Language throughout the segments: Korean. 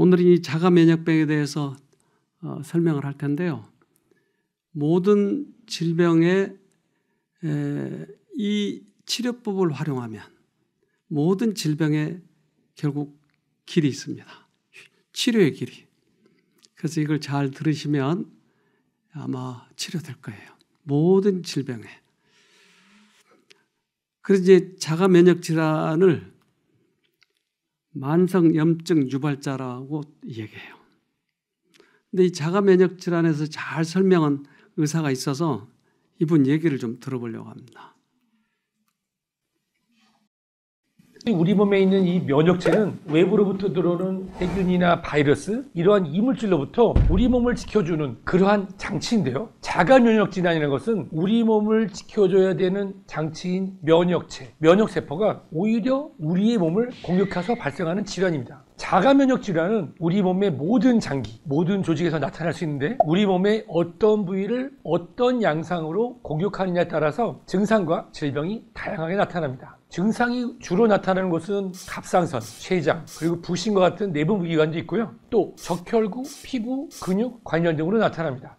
오늘은 이 자가 면역병에 대해서 설명을 할 텐데요. 모든 질병에 이 치료법을 활용하면 모든 질병에 결국 길이 있습니다. 치료의 길이. 그래서 이걸 잘 들으시면 아마 치료될 거예요. 모든 질병에. 그래서 이제 자가 면역 질환을 만성 염증 유발자라고 얘기해요. 근데 이 자가 면역 질환에서 잘 설명한 의사가 있어서 이분 얘기를 좀 들어보려고 합니다. 우리 몸에 있는 이 면역체는 외부로부터 들어오는 세균이나 바이러스, 이러한 이물질로부터 우리 몸을 지켜주는 그러한 장치인데요. 자가 면역 질환이라는 것은 우리 몸을 지켜줘야 되는 장치인 면역체, 면역세포가 오히려 우리의 몸을 공격해서 발생하는 질환입니다. 자가 면역 질환은 우리 몸의 모든 장기, 모든 조직에서 나타날 수 있는데 우리 몸의 어떤 부위를 어떤 양상으로 공격하느냐에 따라서 증상과 질병이 다양하게 나타납니다. 증상이 주로 나타나는 것은 갑상선, 췌장, 그리고 부신과 같은 내부 기관도 있고요. 또 적혈구, 피부, 근육, 관절 등으로 나타납니다.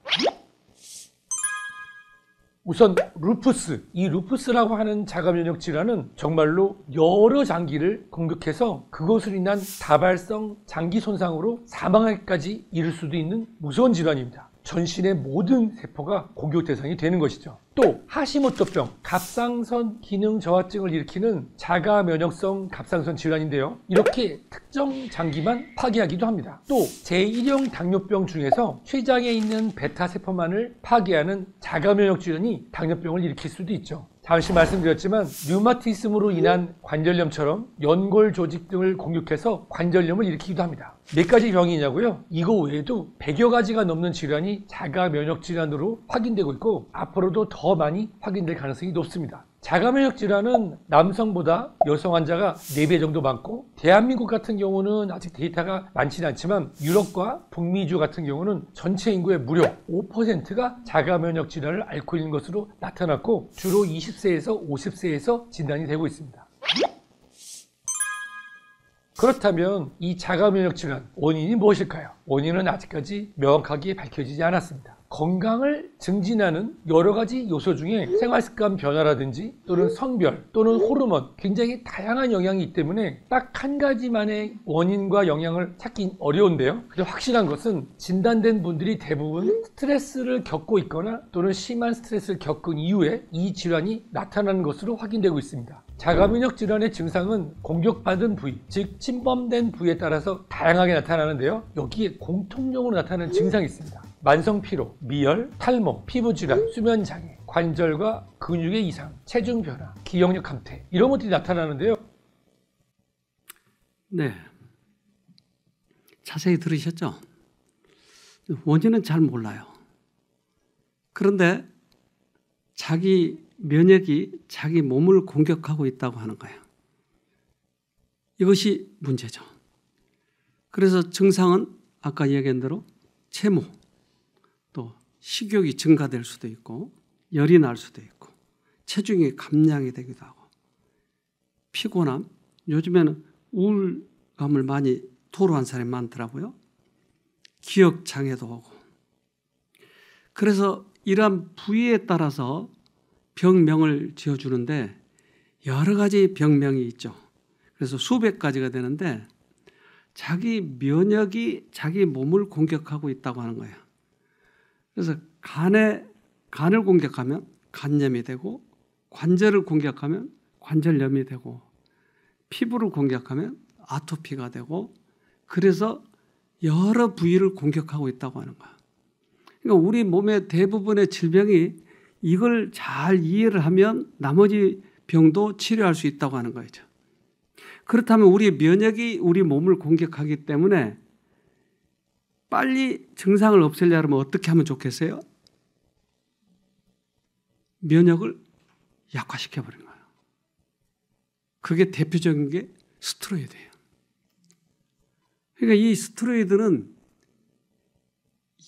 우선 루푸스, 이 루푸스라고 하는 자가 면역 질환은 정말로 여러 장기를 공격해서 그것으로 인한 다발성 장기 손상으로 사망까지 이를 수도 있는 무서운 질환입니다. 전신의 모든 세포가 공격 대상이 되는 것이죠. 또 하시모토병, 갑상선 기능 저하증을 일으키는 자가 면역성 갑상선 질환인데요. 이렇게 특정 장기만 파괴하기도 합니다. 또 제1형 당뇨병 중에서 췌장에 있는 베타 세포만을 파괴하는 자가 면역 질환이 당뇨병을 일으킬 수도 있죠. 잠시 말씀드렸지만 류마티즘으로 인한 관절염처럼 연골 조직 등을 공격해서 관절염을 일으키기도 합니다. 몇 가지 병이냐고요? 이거 외에도 100여 가지가 넘는 질환이 자가 면역 질환으로 확인되고 있고 앞으로도 더 많이 확인될 가능성이 높습니다. 자가 면역 질환은 남성보다 여성 환자가 4배 정도 많고 대한민국 같은 경우는 아직 데이터가 많지는 않지만 유럽과 북미주 같은 경우는 전체 인구의 무려 5%가 자가 면역 질환을 앓고 있는 것으로 나타났고 주로 20세에서 50세에서 진단이 되고 있습니다. 그렇다면 이 자가 면역 질환 원인이 무엇일까요? 원인은 아직까지 명확하게 밝혀지지 않았습니다. 건강을 증진하는 여러 가지 요소 중에 생활습관 변화라든지 또는 성별 또는 호르몬 굉장히 다양한 영향이 있기 때문에 딱 한 가지만의 원인과 영향을 찾기 어려운데요. 그래서 확실한 것은 진단된 분들이 대부분 스트레스를 겪고 있거나 또는 심한 스트레스를 겪은 이후에 이 질환이 나타나는 것으로 확인되고 있습니다. 자가 면역 질환의 증상은 공격받은 부위, 즉 침범된 부위에 따라서 다양하게 나타나는데요. 여기에 공통적으로 나타나는 증상이 있습니다. 만성 피로, 미열, 탈모, 피부 질환, 수면 장애, 관절과 근육의 이상, 체중 변화, 기억력 감퇴 이런 것들이 나타나는데요. 네, 자세히 들으셨죠? 원인은 잘 몰라요. 그런데 자기 면역이 자기 몸을 공격하고 있다고 하는 거예요. 이것이 문제죠. 그래서 증상은 아까 얘기한 대로 체모, 또 식욕이 증가될 수도 있고 열이 날 수도 있고 체중이 감량이 되기도 하고 피곤함, 요즘에는 우울감을 많이 토로한 사람이 많더라고요. 기억 장애도 오고. 그래서 이러한 부위에 따라서 병명을 지어주는데 여러 가지 병명이 있죠. 그래서 수백 가지가 되는데 자기 면역이 자기 몸을 공격하고 있다고 하는 거예요. 그래서 간을 공격하면 간염이 되고 관절을 공격하면 관절염이 되고 피부를 공격하면 아토피가 되고 그래서 여러 부위를 공격하고 있다고 하는 거예요. 그러니까 우리 몸의 대부분의 질병이 이걸 잘 이해를 하면 나머지 병도 치료할 수 있다고 하는 거죠. 그렇다면 우리 면역이 우리 몸을 공격하기 때문에 빨리 증상을 없애려면 어떻게 하면 좋겠어요? 면역을 약화시켜버린 거예요. 그게 대표적인 게 스테로이드예요. 그러니까 이 스테로이드는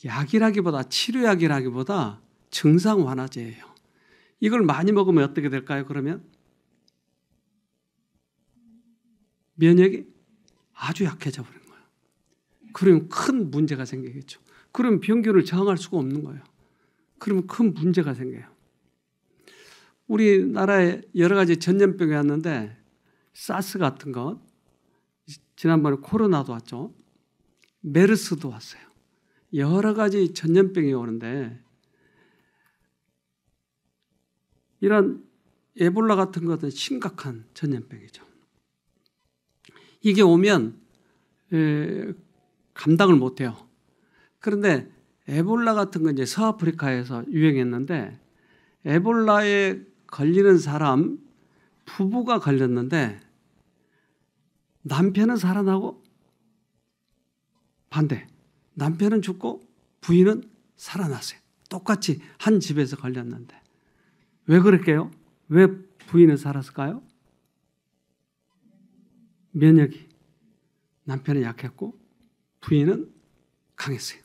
약이라기보다 치료약이라기보다 증상 완화제예요. 이걸 많이 먹으면 어떻게 될까요? 그러면 면역이 아주 약해져 버린 거예요. 그러면 큰 문제가 생기겠죠. 그럼 병균을 저항할 수가 없는 거예요. 그러면 큰 문제가 생겨요. 우리나라에 여러 가지 전염병이 왔는데 사스 같은 것, 지난번에 코로나도 왔죠. 메르스도 왔어요. 여러 가지 전염병이 오는데 이런 에볼라 같은 것은 심각한 전염병이죠. 이게 오면 감당을 못해요. 그런데 에볼라 같은 건 이제 서아프리카에서 유행했는데 에볼라에 걸리는 사람 부부가 걸렸는데 남편은 살아나고 반대. 남편은 죽고 부인은 살아났어요. 똑같이 한 집에서 걸렸는데. 왜 그럴까요? 왜 부인은 살았을까요? 면역이. 남편은 약했고 부인은 강했어요.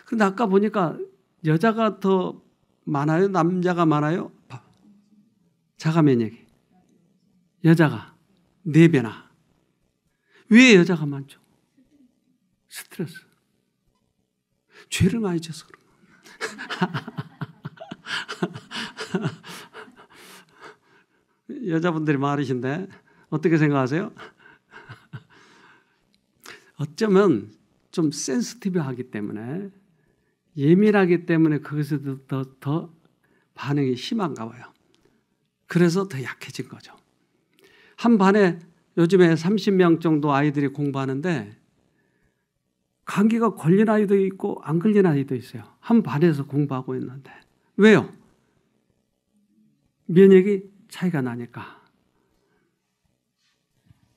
그런데 아까 보니까 여자가 더 많아요? 남자가 많아요? 자가 면역이. 여자가 4배나. 왜 여자가 많죠? 스트레스. 죄를 많이 져서 그런 거예요. 여자분들이 많으신데 어떻게 생각하세요? 어쩌면 좀 센시티브하기 때문에 예민하기 때문에 그것에 더 반응이 심한가 봐요. 그래서 더 약해진 거죠. 한 반에 요즘에 30명 정도 아이들이 공부하는데 감기가 걸린 아이도 있고 안 걸린 아이도 있어요. 한 반에서 공부하고 있는데. 왜요? 면역이 차이가 나니까.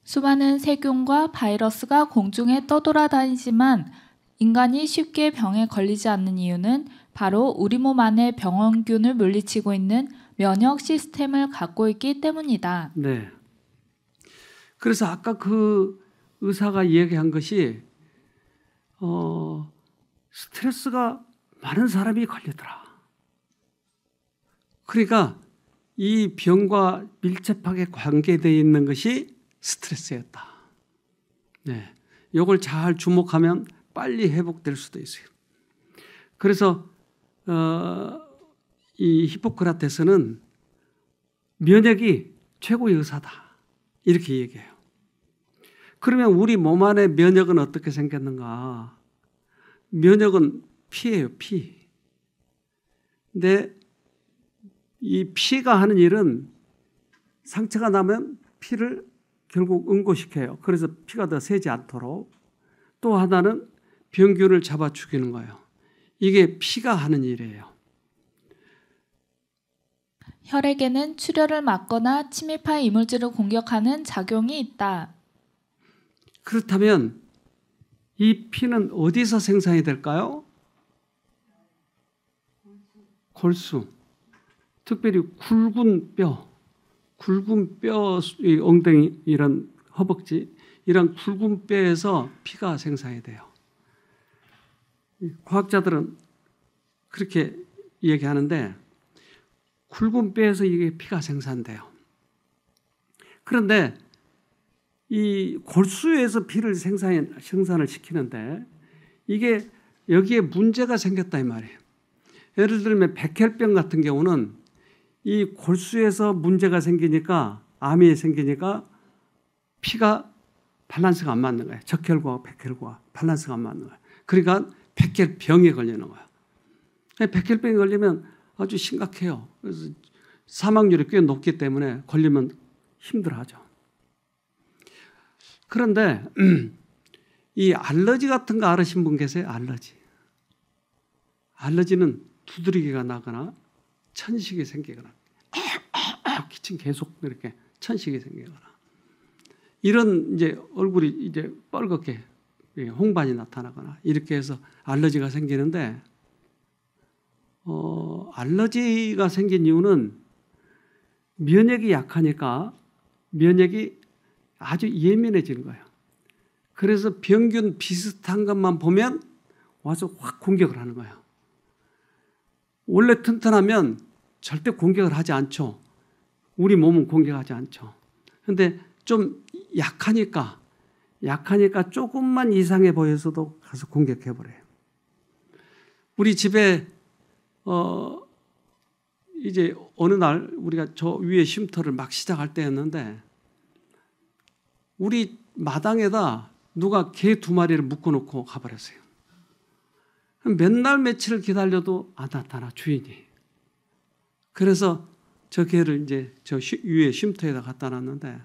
수많은 세균과 바이러스가 공중에 떠돌아다니지만 인간이 쉽게 병에 걸리지 않는 이유는 바로 우리 몸 안에 병원균을 물리치고 있는 면역 시스템을 갖고 있기 때문이다. 네. 그래서 아까 그 의사가 얘기한 것이 스트레스가 많은 사람이 걸리더라. 그러니까 이 병과 밀접하게 관계되어 있는 것이 스트레스였다. 네. 이걸 잘 주목하면 빨리 회복될 수도 있어요. 그래서 이 히포크라테스는 면역이 최고의 의사다. 이렇게 얘기해요. 그러면 우리 몸 안의 면역은 어떻게 생겼는가? 면역은 피예요, 피. 근데 이 피가 하는 일은 상처가 나면 피를 결국 응고시켜요. 그래서 피가 더 새지 않도록. 또 하나는 병균을 잡아 죽이는 거예요. 이게 피가 하는 일이에요. 혈액에는 출혈을 막거나 침입할 이물질을 공격하는 작용이 있다. 그렇다면 이 피는 어디서 생산이 될까요? 골수. 특별히 굵은 뼈, 엉덩이, 이런 허벅지, 이런 굵은 뼈에서 피가 생산이 돼요. 과학자들은 그렇게 얘기하는데 굵은 뼈에서 이게 피가 생산돼요. 그런데 이 골수에서 피를 생산을 시키는데 이게 여기에 문제가 생겼다 이 말이에요. 예를 들면 백혈병 같은 경우는 이 골수에서 문제가 생기니까 암이 생기니까 피가 밸런스가 안 맞는 거예요. 적혈과 백혈과 밸런스가 안 맞는 거예요. 그러니까 백혈병에 걸리는 거예요. 백혈병에 걸리면 아주 심각해요. 그래서 사망률이 꽤 높기 때문에 걸리면 힘들어하죠. 그런데 이 알러지 같은 거 알으신 분 계세요? 알러지는 두드리기가 나거나 천식이 생기거나 기침 계속 이렇게 천식이 생기거나 이런 이제 얼굴이 이제 빨갛게 홍반이 나타나거나 이렇게 해서 알러지가 생기는데 알러지가 생긴 이유는 면역이 약하니까 면역이 아주 예민해지는 거예요. 그래서 병균 비슷한 것만 보면 와서 확 공격을 하는 거예요. 원래 튼튼하면 절대 공격을 하지 않죠. 우리 몸은 공격하지 않죠. 그런데 좀 약하니까 약하니까 조금만 이상해 보여서도 가서 공격해버려요. 우리 집에 이제 어느 날 우리가 저 위에 쉼터를 막 시작할 때였는데 우리 마당에다 누가 개 2마리를 묶어놓고 가버렸어요. 맨날 며칠을 기다려도 안 나타나, 주인이. 그래서 저 개를 이제 저 위에 쉼터에다 갖다 놨는데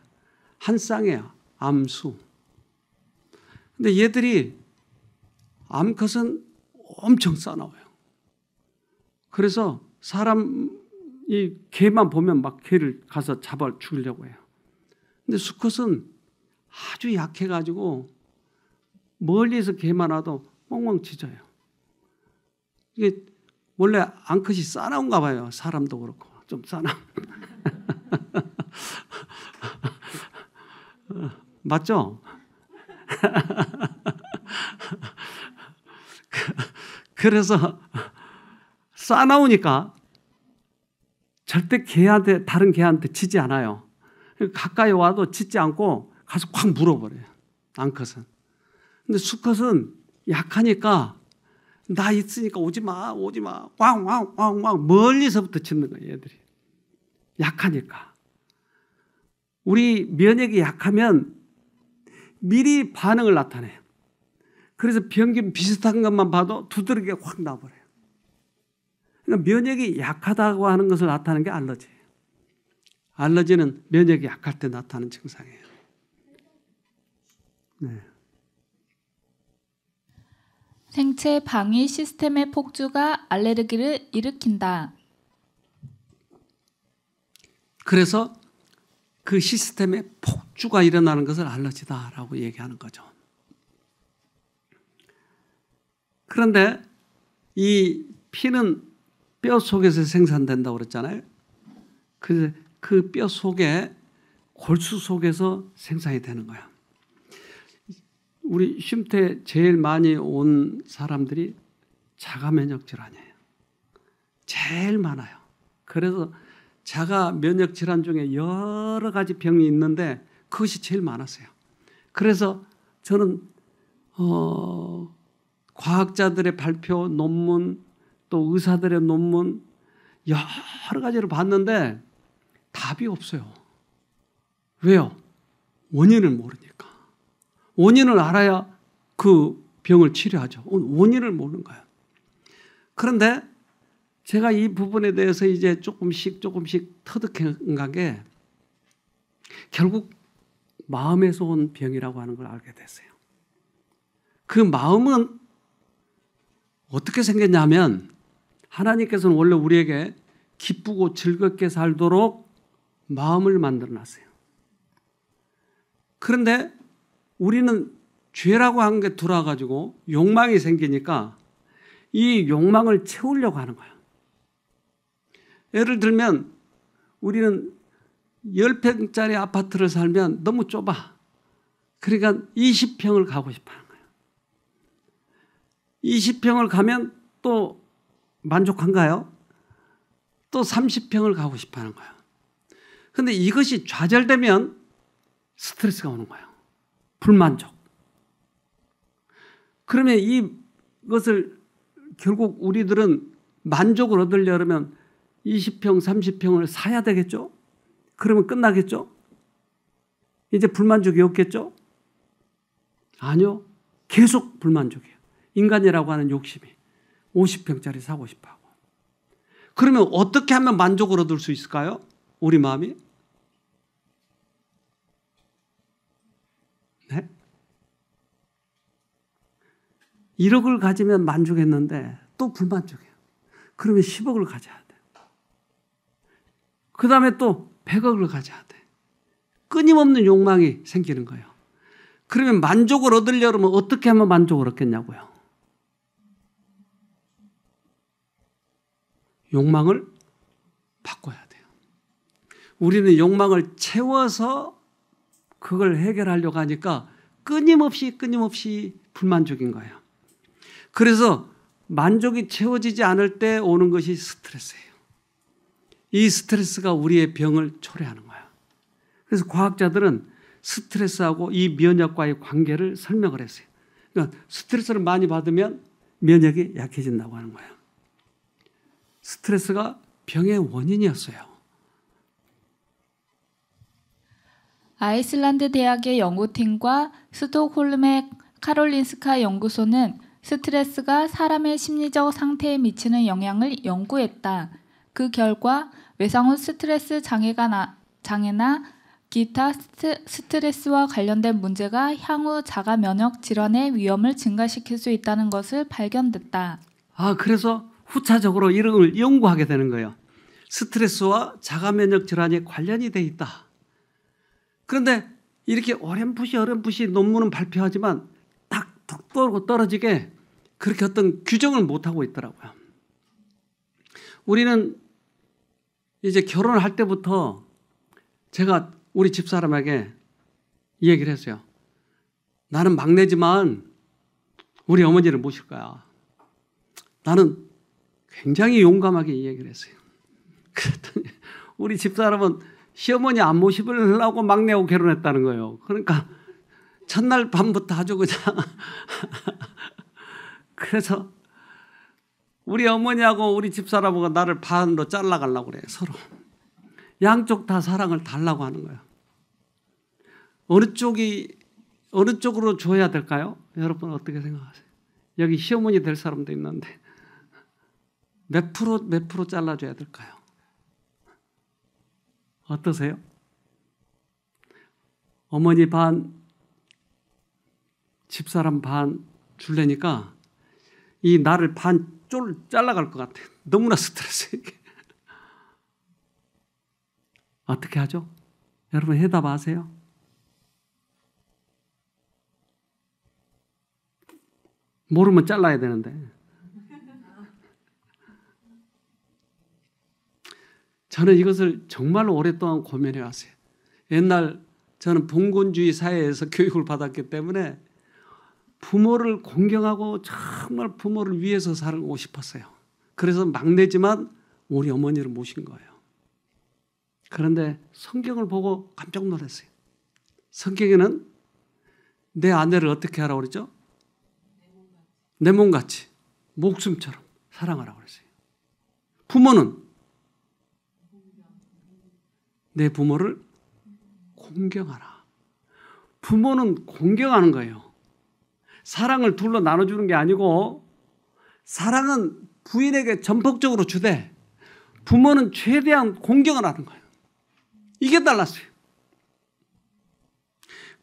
한 쌍이야, 암수. 근데 얘들이 암컷은 엄청 싸나워요. 그래서 사람이 개만 보면 막 개를 가서 잡아 죽이려고 해요. 근데 수컷은 아주 약해가지고 멀리서 개만 와도 멍멍 짖어요. 이게 원래 암컷이 싸나운가 봐요. 사람도 그렇고 좀 싸나. 맞죠? 그래서 싸나우니까 절대 개한테, 다른 개한테 짖지 않아요. 가까이 와도 짖지 않고 가서 확 물어버려요. 암컷은. 근데 수컷은 약하니까 나 있으니까 오지 마, 오지 마. 왕 멀리서부터 짖는 거예요, 얘들이. 약하니까. 우리 면역이 약하면 미리 반응을 나타내요. 그래서 병균 비슷한 것만 봐도 두드러기가 확 나버려요. 그러니까 면역이 약하다고 하는 것을 나타내는 게 알러지예요. 알러지는 면역이 약할 때 나타나는 증상이에요. 네. 생체 방위 시스템의 폭주가 알레르기를 일으킨다. 그래서 그 시스템에 폭주가 일어나는 것을 알러지다라고 얘기하는 거죠. 그런데 이 피는 뼈 속에서 생산된다고 그랬잖아요. 그래서 그 뼈 속에 골수 속에서 생산이 되는 거야. 우리 쉼터에 제일 많이 온 사람들이 자가 면역 질환이에요. 제일 많아요. 그래서 자가 면역 질환 중에 여러 가지 병이 있는데 그것이 제일 많았어요. 그래서 저는 과학자들의 발표 논문 또 의사들의 논문 여러 가지를 봤는데 답이 없어요. 왜요? 원인을 모르니까. 원인을 알아야 그 병을 치료하죠. 원인을 모르는 거예요. 그런데 제가 이 부분에 대해서 이제 조금씩 터득한 게 결국 마음에서 온 병이라고 하는 걸 알게 됐어요. 그 마음은 어떻게 생겼냐면 하나님께서는 원래 우리에게 기쁘고 즐겁게 살도록 마음을 만들어 놨어요. 그런데 우리는 죄라고 하는 게 들어와가지고 욕망이 생기니까 이 욕망을 채우려고 하는 거예요. 예를 들면 우리는 10평짜리 아파트를 살면 너무 좁아. 그러니까 20평을 가고 싶어 하는 거예요. 20평을 가면 또 만족한가요? 또 30평을 가고 싶어 하는 거예요. 그런데 이것이 좌절되면 스트레스가 오는 거예요. 불만족. 그러면 이것을 결국 우리들은 만족을 얻으려면 20평, 30평을 사야 되겠죠? 그러면 끝나겠죠? 이제 불만족이 없겠죠? 아니요. 계속 불만족이에요. 인간이라고 하는 욕심이 50평짜리 사고 싶어 하고. 그러면 어떻게 하면 만족을 얻을 수 있을까요? 우리 마음이? 네? 1억을 가지면 만족했는데 또 불만족해요. 그러면 10억을 가져야 돼. 그 다음에 또 100억을 가져야 돼. 끊임없는 욕망이 생기는 거예요. 그러면 만족을 얻으려면 어떻게 하면 만족을 얻겠냐고요. 욕망을 바꿔야 돼요. 우리는 욕망을 채워서 그걸 해결하려고 하니까 끊임없이 불만족인 거예요. 그래서 만족이 채워지지 않을 때 오는 것이 스트레스예요. 이 스트레스가 우리의 병을 초래하는 거예요. 그래서 과학자들은 스트레스하고 이 면역과의 관계를 설명을 했어요. 그러니까 스트레스를 많이 받으면 면역이 약해진다고 하는 거예요. 스트레스가 병의 원인이었어요. 아이슬란드 대학의 연구팀과 스톡홀름의 카롤린스카 연구소는 스트레스가 사람의 심리적 상태에 미치는 영향을 연구했다. 그 결과 외상 후 스트레스 장애나 기타 스트레스와 관련된 문제가 향후 자가 면역 질환의 위험을 증가시킬 수 있다는 것을 발견됐다. 그래서 후차적으로 이런 걸 연구하게 되는 거예요. 스트레스와 자가 면역 질환이 관련이 돼 있다. 그런데 이렇게 어렴풋이 논문은 발표하지만 딱 툭 떨어지게 그렇게 어떤 규정을 못하고 있더라고요. 우리는 이제 결혼을 할 때부터 제가 우리 집사람에게 이 얘기를 했어요. 나는 막내지만 우리 어머니를 모실 거야. 나는 굉장히 용감하게 이 얘기를 했어요. 그랬더니 우리 집사람은 시어머니 안 모시려고 막내하고 결혼했다는 거예요. 그러니까 첫날 밤부터 아주 그냥 그래서 우리 어머니하고 우리 집사람하고 나를 반으로 잘라가려고 그래요. 서로. 양쪽 다 사랑을 달라고 하는 거예요. 어느 쪽으로 줘야 될까요? 여러분 어떻게 생각하세요? 여기 시어머니 될 사람도 있는데 몇 프로 잘라줘야 될까요? 어떠세요? 어머니 반, 집사람 반 줄래니까 이 나를 반 잘라갈 것 같아요. 너무나 스트레스. 어떻게 하죠? 여러분 해답 아세요? 모르면 잘라야 되는데. 저는 이것을 정말 오랫동안 고민해 왔어요. 옛날 저는 봉건주의 사회에서 교육을 받았기 때문에 부모를 공경하고 정말 부모를 위해서 살고 싶었어요. 그래서 막내지만 우리 어머니를 모신 거예요. 그런데 성경을 보고 깜짝 놀랐어요. 성경에는 내 아내를 어떻게 하라고 그러죠? 내 몸같이 목숨처럼 사랑하라고 그랬어요. 부모는 내 부모를 공경하라. 부모는 공경하는 거예요. 사랑을 둘로 나눠주는 게 아니고 사랑은 부인에게 전폭적으로 주되 부모는 최대한 공경을 하는 거예요. 이게 달랐어요.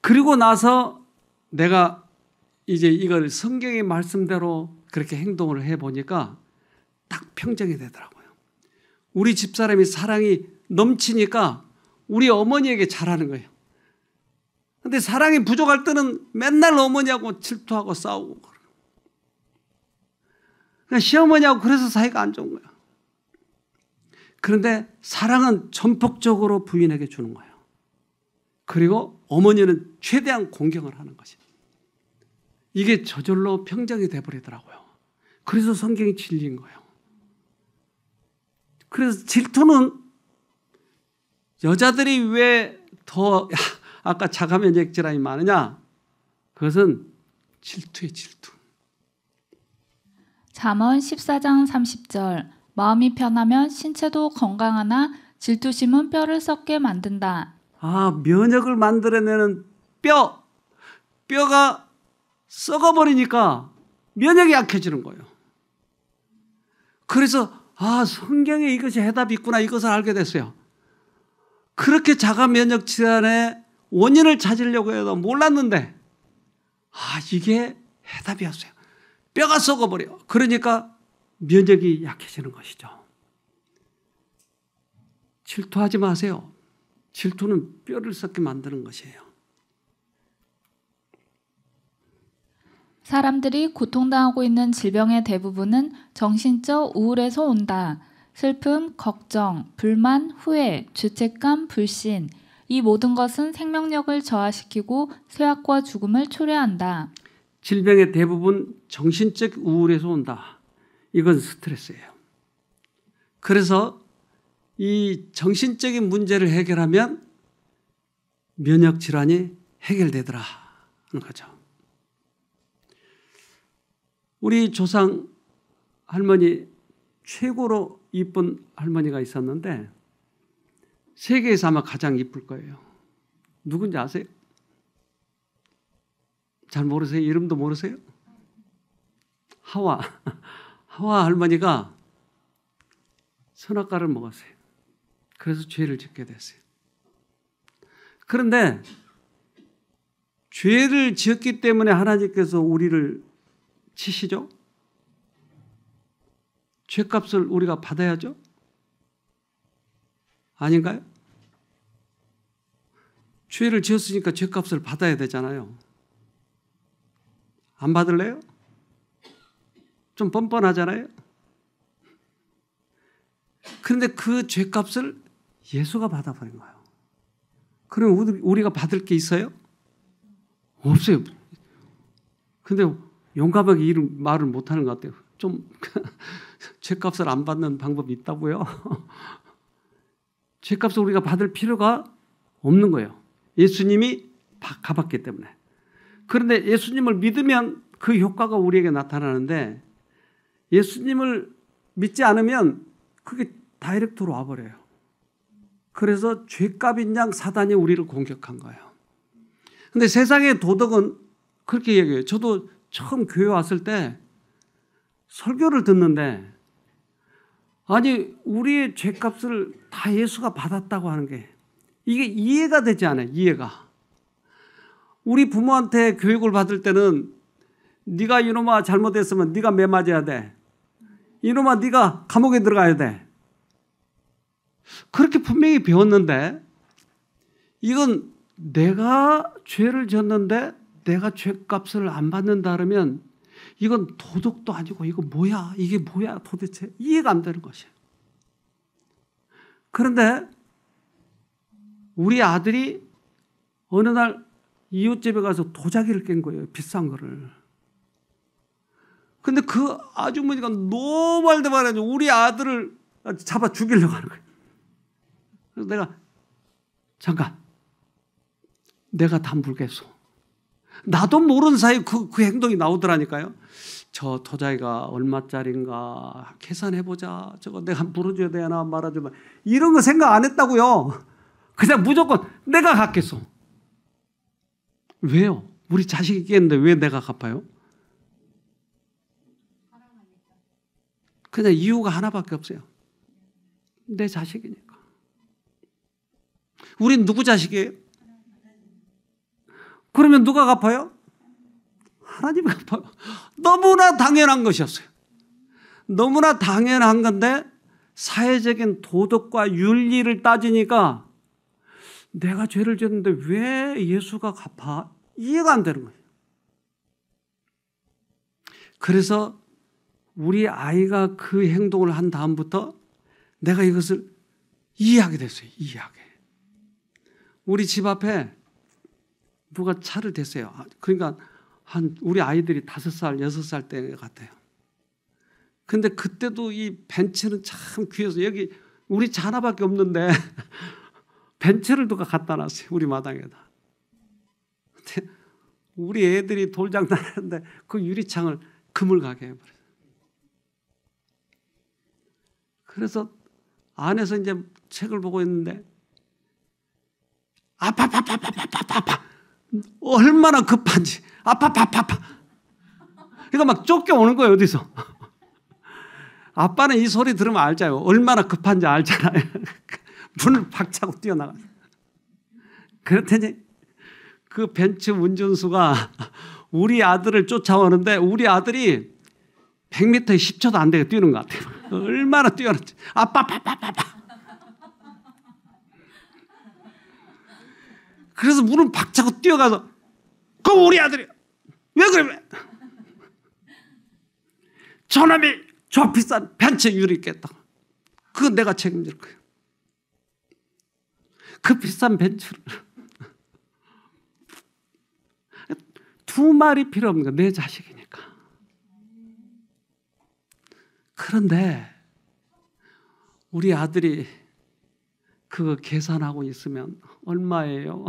그리고 나서 내가 이제 이걸 성경의 말씀대로 그렇게 행동을 해보니까 딱 평정이 되더라고요. 우리 집사람이 사랑이 넘치니까 우리 어머니에게 잘하는 거예요. 근데 사랑이 부족할 때는 맨날 어머니하고 질투하고 싸우고. 그러니까 시어머니하고 그래서 사이가 안 좋은 거예요. 그런데 사랑은 전폭적으로 부인에게 주는 거예요. 그리고 어머니는 최대한 공경을 하는 것이에요. 이게 저절로 평정이 돼버리더라고요. 그래서 성경이 진리인 거예요. 그래서 질투는 여자들이 왜 더 아까 자가 면역 질환이 많으냐? 그것은 질투예요, 질투. 잠언 14장 30절 마음이 편하면 신체도 건강하나 질투심은 뼈를 썩게 만든다. 면역을 만들어내는 뼈가 썩어버리니까 면역이 약해지는 거예요. 그래서 성경에 이것이 해답이 있구나 이것을 알게 됐어요. 그렇게 자가 면역 질환의 원인을 찾으려고 해도 몰랐는데 이게 해답이었어요. 뼈가 썩어버려. 그러니까 면역이 약해지는 것이죠. 질투하지 마세요. 질투는 뼈를 썩게 만드는 것이에요. 사람들이 고통당하고 있는 질병의 대부분은 정신적 우울에서 온다. 슬픔, 걱정, 불만, 후회, 죄책감, 불신 이 모든 것은 생명력을 저하시키고 쇠약과 죽음을 초래한다. 질병의 대부분 정신적 우울에서 온다. 이건 스트레스예요. 그래서 이 정신적인 문제를 해결하면 면역 질환이 해결되더라 하는 거죠. 우리 조상 할머니 최고로 이쁜 할머니가 있었는데 세계에서 아마 가장 이쁠 거예요. 누군지 아세요? 잘 모르세요? 이름도 모르세요? 하와 할머니가 선악과를 먹었어요. 그래서 죄를 짓게 됐어요. 그런데 죄를 지었기 때문에 하나님께서 우리를 치시죠? 죄값을 우리가 받아야죠? 아닌가요? 죄를 지었으니까 죄값을 받아야 되잖아요. 안 받을래요? 좀 뻔뻔하잖아요. 그런데 그 죄값을 예수가 받아버린 거예요. 그럼 우리가 받을 게 있어요? 없어요. 근데 용감하게 이런 말을 못하는 것 같아요. 좀 죄값을 안 받는 방법이 있다고요? 죄값을 우리가 받을 필요가 없는 거예요. 예수님이 갚았기 때문에. 그런데 예수님을 믿으면 그 효과가 우리에게 나타나는데 예수님을 믿지 않으면 그게 다이렉트로 와버려요. 그래서 죄값인 양 사단이 우리를 공격한 거예요. 근데 세상의 도덕은 그렇게 얘기해요. 저도 처음 교회 왔을 때 설교를 듣는데 아니 우리의 죄값을 다 예수가 받았다고 하는 게 이게 이해가 되지 않아요. 이해가. 우리 부모한테 교육을 받을 때는 네가 이놈아 잘못했으면 네가 매 맞아야 돼. 이놈아 네가 감옥에 들어가야 돼. 그렇게 분명히 배웠는데 이건 내가 죄를 졌는데 내가 죄값을 안 받는다 그러면 이건 도덕도 아니고 이거 뭐야? 이게 뭐야 도대체? 이해가 안 되는 것이에요. 그런데 우리 아들이 어느 날 이웃집에 가서 도자기를 깬 거예요. 비싼 거를. 근데 그 아주머니가 너무 말대말해서 우리 아들을 잡아 죽이려고 하는 거예요. 그래서 내가 잠깐 내가 다 물겠소. 나도 모르는 사이에 그 행동이 나오더라니까요. 저 도자기가 얼마짜린가 계산해보자. 저거 내가 물어줘야 되나 말아주면 이런 거 생각 안 했다고요. 그냥 무조건 내가 갚겠소. 왜요? 우리 자식이 깼는데 왜 내가 갚아요? 그냥 이유가 하나밖에 없어요. 내 자식이니까. 우린 누구 자식이에요? 그러면 누가 갚아요? 하나님이 갚아요. 너무나 당연한 것이었어요. 너무나 당연한 건데 사회적인 도덕과 윤리를 따지니까 내가 죄를 지었는데 왜 예수가 갚아? 이해가 안 되는 거예요. 그래서 우리 아이가 그 행동을 한 다음부터 내가 이것을 이해하게 됐어요. 이해하게. 우리 집 앞에 누가 차를 댔어요. 그러니까 우리 아이들이 5살, 6살 때 같아요. 근데 그때도 이 벤츠는 참 귀해서 여기 우리 차 하나밖에 없는데 벤츠를 누가 갖다 놨어요. 우리 마당에다. 근데 우리 애들이 돌장난하는데 그 유리창을 그물가게 해버려요. 그래서 안에서 이제 책을 보고 있는데 아파 얼마나 급한지 아파 그러니까 막 쫓겨오는 거예요. 어디서. 아빠는 이 소리 들으면 알잖아요. 얼마나 급한지 알잖아요. 문을 박차고 뛰어나가요. 그랬더니 그 벤츠 운전수가 우리 아들을 쫓아오는데 우리 아들이 100m에 10초도 안 되게 뛰는 것 같아요. 얼마나 뛰어났지. 아빠. 그래서 문을 박차고 뛰어가서 그 우리 아들이 왜 그래? 저놈이 저 비싼 벤츠 유리 깼다. 그건 내가 책임질 거예요. 그 비싼 벤츠를 두 말이 필요 없는 거 내 자식이니까. 그런데 우리 아들이 그거 계산하고 있으면 얼마예요?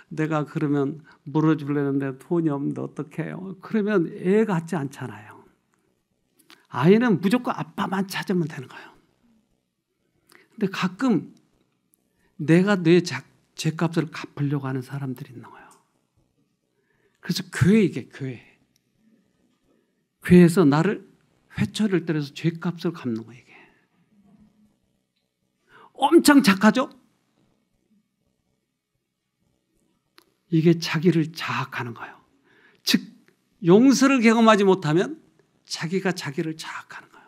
내가 그러면 물어주려는데 돈이 없는데 어떡해요? 그러면 애 같지 않잖아요. 아이는 무조건 아빠만 찾으면 되는 거예요. 근데 가끔 내가 내 죄값을 갚으려고 하는 사람들이 있는 거예요. 그래서 교회. 교회에서 나를 회초리를 때려서 죄값을 갚는 거예요. 이게 엄청 착하죠? 이게 자기를 자학하는 거예요. 즉 용서를 경험하지 못하면 자기가 자기를 자학하는 거예요.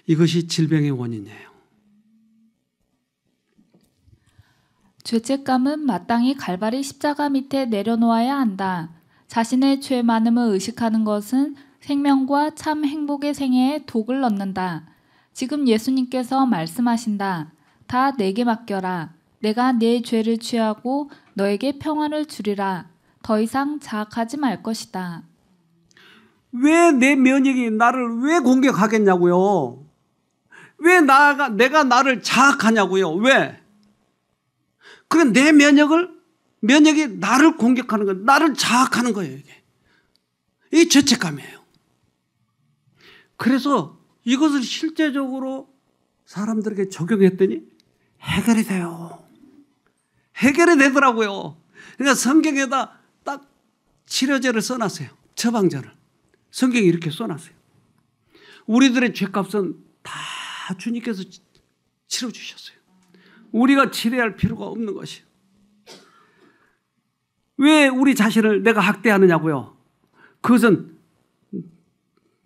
이것이 질병의 원인이에요. 죄책감은 마땅히 갈바리 십자가 밑에 내려놓아야 한다. 자신의 죄 많음을 의식하는 것은 생명과 참 행복의 생애에 독을 넣는다. 지금 예수님께서 말씀하신다. 다 내게 맡겨라. 내가 네 죄를 취하고 너에게 평안을 주리라. 더 이상 자학하지 말 것이다. 왜 내 면역이 나를 왜 공격하겠냐고요? 왜 내가 나를 자학하냐고요? 왜? 그럼 내 면역이 나를 공격하는 거예요. 나를 자학하는 거예요. 이게 죄책감이에요. 그래서 이것을 실제적으로 사람들에게 적용했더니 해결이 돼요. 해결이 되더라고요. 그러니까 성경에다 딱 치료제를 써놨어요. 처방전을. 성경이 이렇게 써놨어요. 우리들의 죄값은 다 주님께서 치러주셨어요. 우리가 치료할 필요가 없는 것이에요. 왜 우리 자신을 내가 학대하느냐고요? 그것은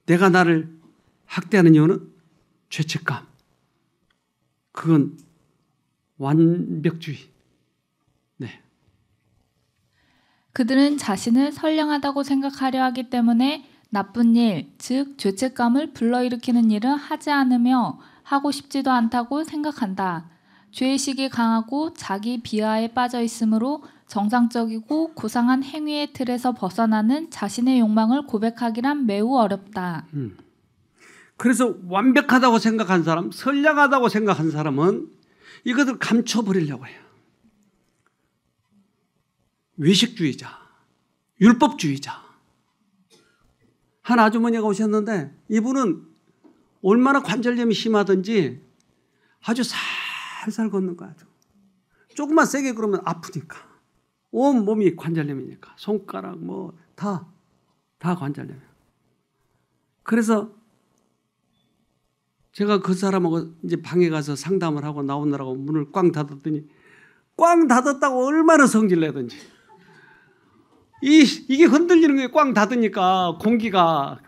내가 나를 학대하는 이유는 죄책감. 그건 완벽주의. 네. 그들은 자신을 선량하다고 생각하려 하기 때문에 나쁜 일, 즉 죄책감을 불러일으키는 일은 하지 않으며 하고 싶지도 않다고 생각한다. 죄의식이 강하고 자기 비하에 빠져 있으므로 정상적이고 고상한 행위의 틀에서 벗어나는 자신의 욕망을 고백하기란 매우 어렵다. 그래서 완벽하다고 생각한 사람, 선량하다고 생각한 사람은 이것을 감춰버리려고 해요. 외식주의자, 율법주의자. 한 아주머니가 오셨는데 이분은 얼마나 관절염이 심하든지 아주 살살 걷는 거야. 조금만 세게 그러면 아프니까. 온 몸이 관절염이니까. 손가락 뭐 다 관절염이에요. 그래서 제가 그 사람하고 이제 방에 가서 상담을 하고 나오느라고 문을 꽝 닫았더니 꽝 닫았다고 얼마나 성질 내든지. 이게 흔들리는 게 꽝 닫으니까 공기가.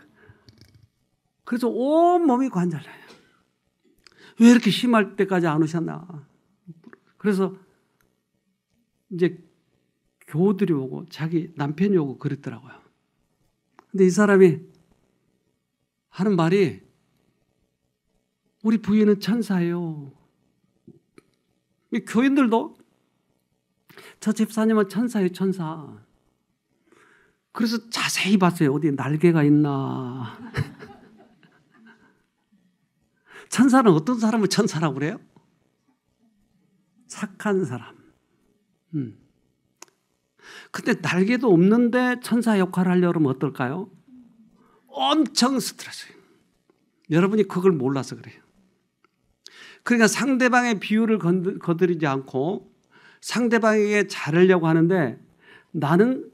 그래서 온 몸이 관절해요. 왜 이렇게 심할 때까지 안 오셨나. 그래서 이제 교우들이 오고 자기 남편이 오고 그랬더라고요. 근데 이 사람이 하는 말이 우리 부인은 천사예요. 교인들도 저 집사님은 천사예요, 천사. 그래서 자세히 봤어요. 어디 날개가 있나. 천사는 어떤 사람을 천사라고 그래요? 착한 사람. 근데 날개도 없는데 천사 역할을 하려고 하면 어떨까요? 엄청 스트레스예요. 여러분이 그걸 몰라서 그래요. 그러니까 상대방의 비유를 거드리지 않고 상대방에게 잘하려고 하는데 나는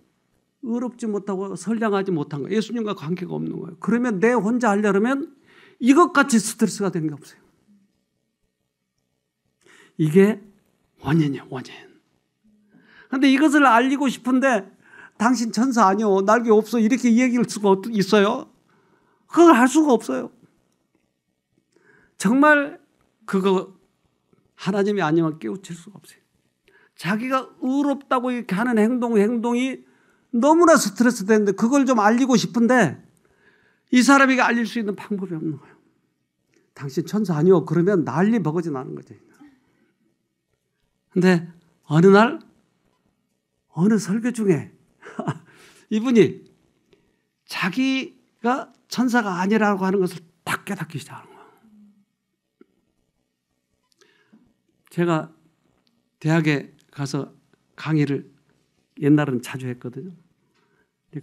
의롭지 못하고 선량하지 못한 거예요. 예수님과 관계가 없는 거예요. 그러면 내 혼자 하려면 이것같이 스트레스가 되는 게 없어요. 이게 원인이에요. 원인. 그런데 이것을 알리고 싶은데 당신 천사 아니요. 날개 없어. 이렇게 얘기할 수가 있어요? 그걸 할 수가 없어요. 정말 그거 하나님이 아니면 깨우칠 수가 없어요. 자기가 의롭다고 이렇게 하는 행동이 너무나 스트레스 되는데 그걸 좀 알리고 싶은데 이 사람에게 알릴 수 있는 방법이 없는 거예요. 당신 천사 아니요. 그러면 난리 버거지 나는 거죠. 근데 어느 날 어느 설교 중에 이분이 자기가 천사가 아니라고 하는 것을 딱 깨닫기 시작하는 거예요. 제가 대학에 가서 강의를 옛날은 자주 했거든요.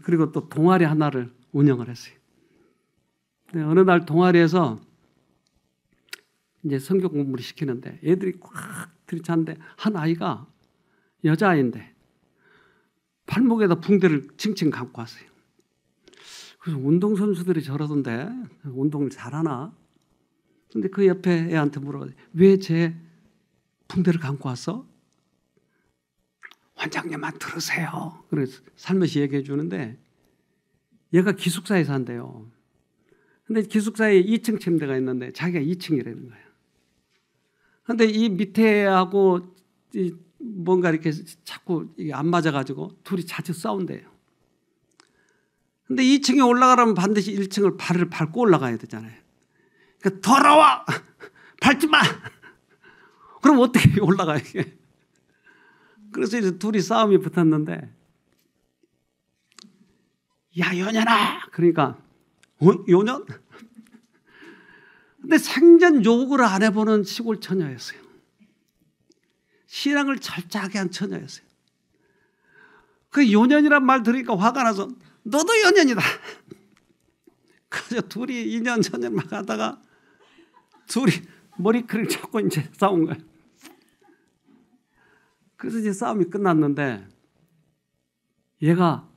그리고 또 동아리 하나를 운영을 했어요. 어느 날 동아리에서 이제 성경 공부를 시키는데 애들이 꽉 들이찼는데 한 아이가 여자아이인데 발목에다 붕대를 칭칭 감고 왔어요. 그래서 운동선수들이 저러던데 운동을 잘하나? 근데 그 옆에 애한테 물어봤어요. 왜 쟤 붕대를 감고 왔어? 원장님만 들으세요. 그래서 살며시 얘기해 주는데 얘가 기숙사에 산대요. 근데 기숙사에 2층 침대가 있는데 자기가 2층이라는 거예요. 근데 이 밑에하고 뭔가 이렇게 자꾸 안 맞아가지고 둘이 자주 싸운대요. 근데 2층에 올라가려면 반드시 1층을 발을 밟고 올라가야 되잖아요. 그러니까 더러워! 밟지 마! 그럼 어떻게 올라가요, 이게? 그래서 이제 둘이 싸움이 붙었는데, 야, 요년아! 그러니까, 요년? 근데 생전 욕을 안 해보는 시골 처녀였어요. 신앙을 철저하게 한 처녀였어요. 그 요년이란 말 들으니까 화가 나서 너도 요년이다. 그래서 둘이 2년 전에 막 하다가 둘이 머리끈을 잡고 이제 싸운 거예요. 그래서 이제 싸움이 끝났는데 얘가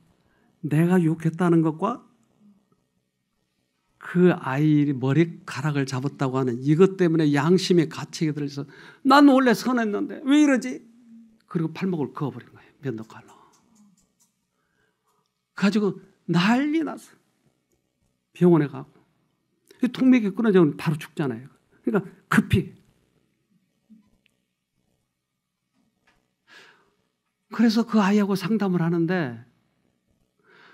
내가 욕했다는 것과 그 아이 머리카락을 잡았다고 하는 이것 때문에 양심의 가책이 들어서 난 원래 선했는데 왜 이러지? 그리고 발목을 그어버린 거예요. 면도칼로. 가지고 난리 났어. 병원에 가고. 동맥이 끊어지면 바로 죽잖아요. 그러니까 급히. 그래서 그 아이하고 상담을 하는데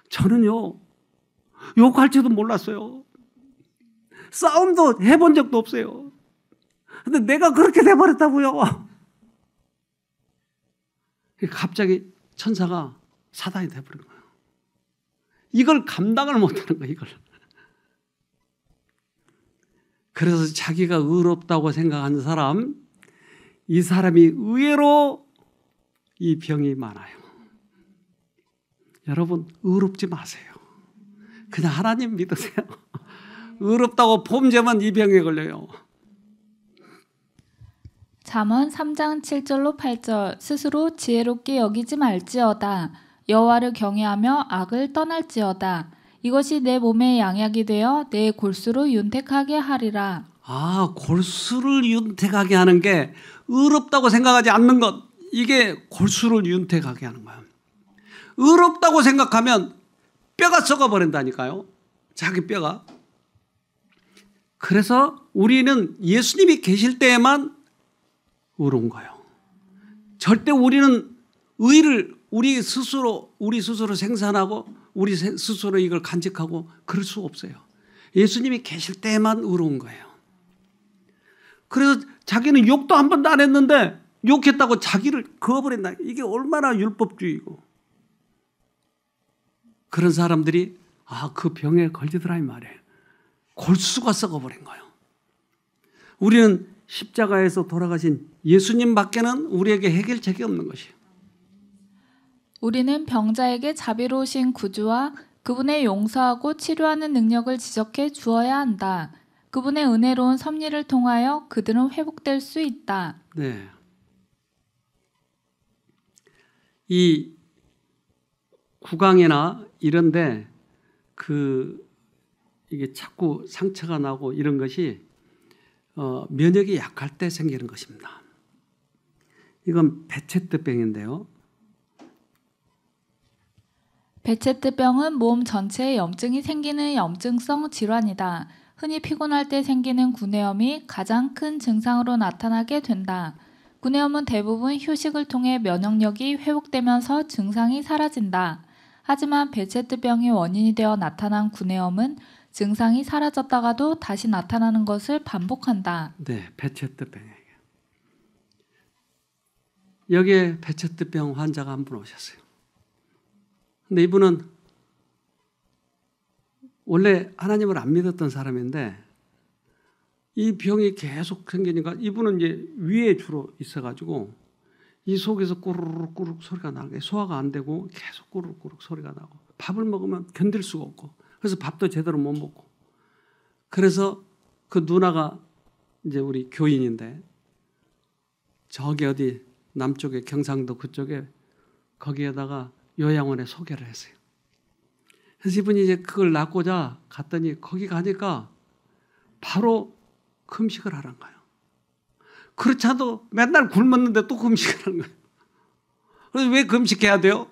저는요 욕할지도 몰랐어요. 싸움도 해본 적도 없어요. 근데 내가 그렇게 돼버렸다고요. 갑자기 천사가 사단이 돼버린 거예요. 이걸 감당을 못하는 거예요. 이걸. 그래서 자기가 의롭다고 생각하는 사람, 이 사람이 의외로 이 병이 많아요. 여러분 의롭지 마세요. 그냥 하나님 믿으세요. 의롭다고 폼재면 이 병에 걸려요. 잠언 3장 7절로 8절 스스로 지혜롭게 여기지 말지어다. 여호와를 경외하며 악을 떠날지어다. 이것이 내 몸의 양약이 되어 내 골수로 윤택하게 하리라. 아, 골수를 윤택하게 하는 게 의롭다고 생각하지 않는 것. 이게 골수를 윤택하게 하는 거예요. 의롭다고 생각하면 뼈가 썩어버린다니까요. 자기 뼈가. 그래서 우리는 예수님이 계실 때에만 의로운 거예요. 절대 우리는 의를 우리 스스로 생산하고 우리 스스로 이걸 간직하고 그럴 수 없어요. 예수님이 계실 때만 의로운 거예요. 그래서 자기는 욕도 한 번도 안 했는데 욕했다고 자기를 그어버린다. 이게 얼마나 율법주의고. 그런 사람들이 그 병에 걸리더라 이 말이에요. 골수가 썩어버린 거예요. 우리는 십자가에서 돌아가신 예수님밖에는 우리에게 해결책이 없는 것이에요. 우리는 병자에게 자비로우신 구주와 그분의 용서하고 치료하는 능력을 지적해 주어야 한다. 그분의 은혜로운 섭리를 통하여 그들은 회복될 수 있다. 네. 이 구강이나 이런데 이게 자꾸 상처가 나고 이런 것이 면역이 약할 때 생기는 것입니다. 이건 베체트병인데요. 베체트병은 몸 전체에 염증이 생기는 염증성 질환이다. 흔히 피곤할 때 생기는 구내염이 가장 큰 증상으로 나타나게 된다. 구내염은 대부분 휴식을 통해 면역력이 회복되면서 증상이 사라진다. 하지만 베체트병이 원인이 되어 나타난 구내염은 증상이 사라졌다가도 다시 나타나는 것을 반복한다. 네, 베체트병이에요. 여기에 베체트병 환자가 한 분 오셨어요. 근데 이분은 원래 하나님을 안 믿었던 사람인데 이 병이 계속 생기니까 이분은 이제 위에 주로 있어가지고 이 속에서 꾸르륵 소리가 나는 거예요. 소화가 안 되고 계속 꾸르륵 소리가 나고 밥을 먹으면 견딜 수가 없고 그래서 밥도 제대로 못 먹고 그래서 그 누나가 이제 우리 교인인데 저기 어디 남쪽에 경상도 그쪽에 거기에다가 요양원에 소개를 했어요. 그래서 이분이 이제 그걸 낳고자 갔더니 거기 가니까 바로 금식을 하라는 거예요. 그렇지 않아도 맨날 굶었는데 또 금식을 하는 거예요. 그래서 왜 금식해야 돼요?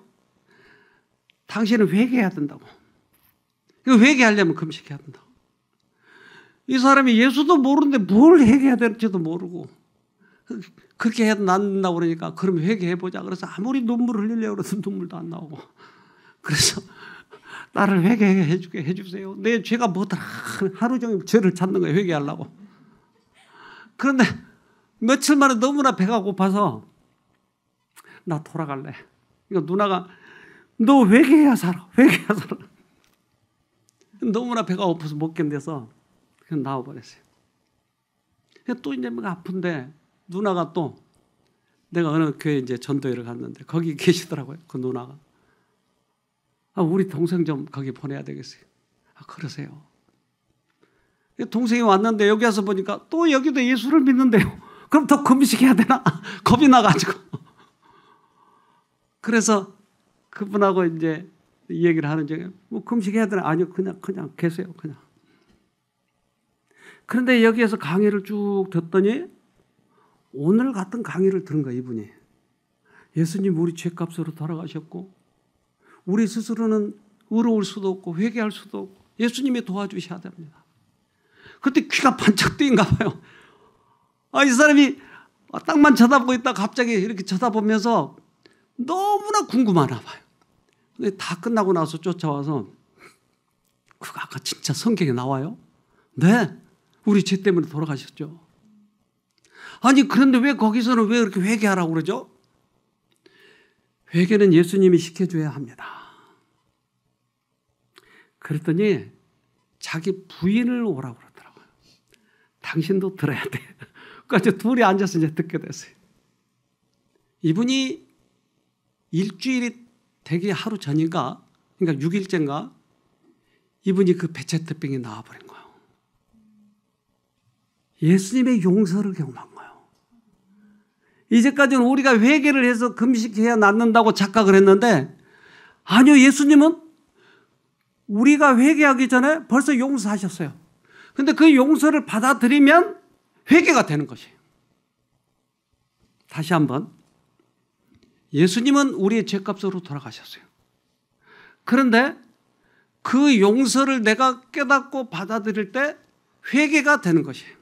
당신은 회개해야 된다고. 회개하려면 금식해야 된다고. 이 사람이 예수도 모르는데 뭘 회개해야 될지도 모르고 그렇게 해도 낫는다고 그러니까 그럼 회개해보자. 그래서 아무리 눈물을 흘리려고 그래도 눈물도 안 나오고 그래서 나를 회개해 주세요. 내 죄가 뭐더라. 하루 종일 죄를 찾는 거예요. 회개하려고. 그런데 며칠 만에 너무나 배가 고파서 나 돌아갈래. 이거 누나가 너 회개해야 살아. 회개해야 살아. 너무나 배가 고파서 못 견뎌서 그냥 나와버렸어요. 또 이제 막 아픈데 누나가 또 내가 어느 교회 이제 전도회를 갔는데 거기 계시더라고요. 그 누나가. 우리 동생 좀 거기 보내야 되겠어요. 그러세요. 동생이 왔는데 여기 와서 보니까 또 여기도 예수를 믿는데요. 그럼 더 금식해야 되나? 겁이 나가지고. 그래서 그분하고 이제 이 얘기를 하는 중에 뭐 금식해야 되나? 아니요. 그냥 계세요. 그냥. 그런데 여기에서 강의를 쭉 듣더니 오늘 같은 강의를 들은 거예요. 이분이. 예수님 우리 죄값으로 돌아가셨고 우리 스스로는 의로울 수도 없고 회개할 수도 없고 예수님이 도와주셔야 됩니다. 그때 귀가 반짝 뜨인가 봐요. 이 사람이 땅만 쳐다보고 있다 갑자기 이렇게 쳐다보면서 너무나 궁금하나 봐요. 근데 다 끝나고 나서 쫓아와서 그거 아까 진짜 성경에 나와요? 네. 우리 죄 때문에 돌아가셨죠. 아니 그런데 왜 거기서는 왜 이렇게 회개하라고 그러죠? 회개는 예수님이 시켜줘야 합니다. 그랬더니 자기 부인을 오라고 그러더라고요. 당신도 들어야 돼. 그러니까 둘이 앉아서 이제 듣게 됐어요. 이분이 일주일이 되기 하루 전인가, 그러니까 6일째인가, 이분이 그 베체트병이 나와버린 거예요. 예수님의 용서를 경험한 거예요. 이제까지는 우리가 회개를 해서 금식해야 낫는다고 착각을 했는데 아니요. 예수님은 우리가 회개하기 전에 벌써 용서하셨어요. 그런데 그 용서를 받아들이면 회개가 되는 것이에요. 다시 한번 예수님은 우리의 죄값으로 돌아가셨어요. 그런데 그 용서를 내가 깨닫고 받아들일 때 회개가 되는 것이에요.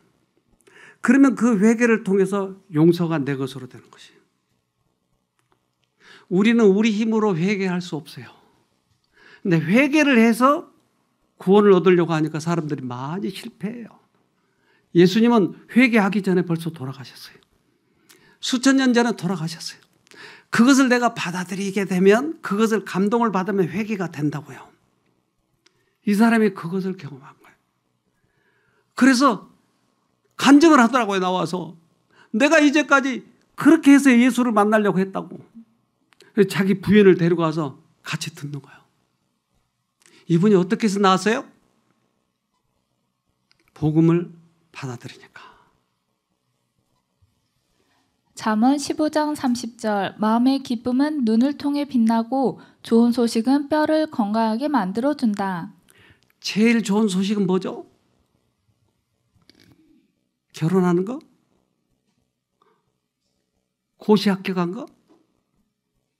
그러면 그 회개를 통해서 용서가 내 것으로 되는 것이에요. 우리는 우리 힘으로 회개할 수 없어요. 근데 회개를 해서 구원을 얻으려고 하니까 사람들이 많이 실패해요. 예수님은 회개하기 전에 벌써 돌아가셨어요. 수천 년 전에 돌아가셨어요. 그것을 내가 받아들이게 되면 그것을 감동을 받으면 회개가 된다고요. 이 사람이 그것을 경험한 거예요. 그래서 간증을 하더라고요. 나와서 내가 이제까지 그렇게 해서 예수를 만나려고 했다고. 그래서 자기 부인을 데리고 와서 같이 듣는 거예요. 이분이 어떻게 해서 나왔어요? 복음을 받아들이니까. 잠언 15장 30절 마음의 기쁨은 눈을 통해 빛나고 좋은 소식은 뼈를 건강하게 만들어준다. 제일 좋은 소식은 뭐죠? 결혼하는 거? 고시 합격한 거?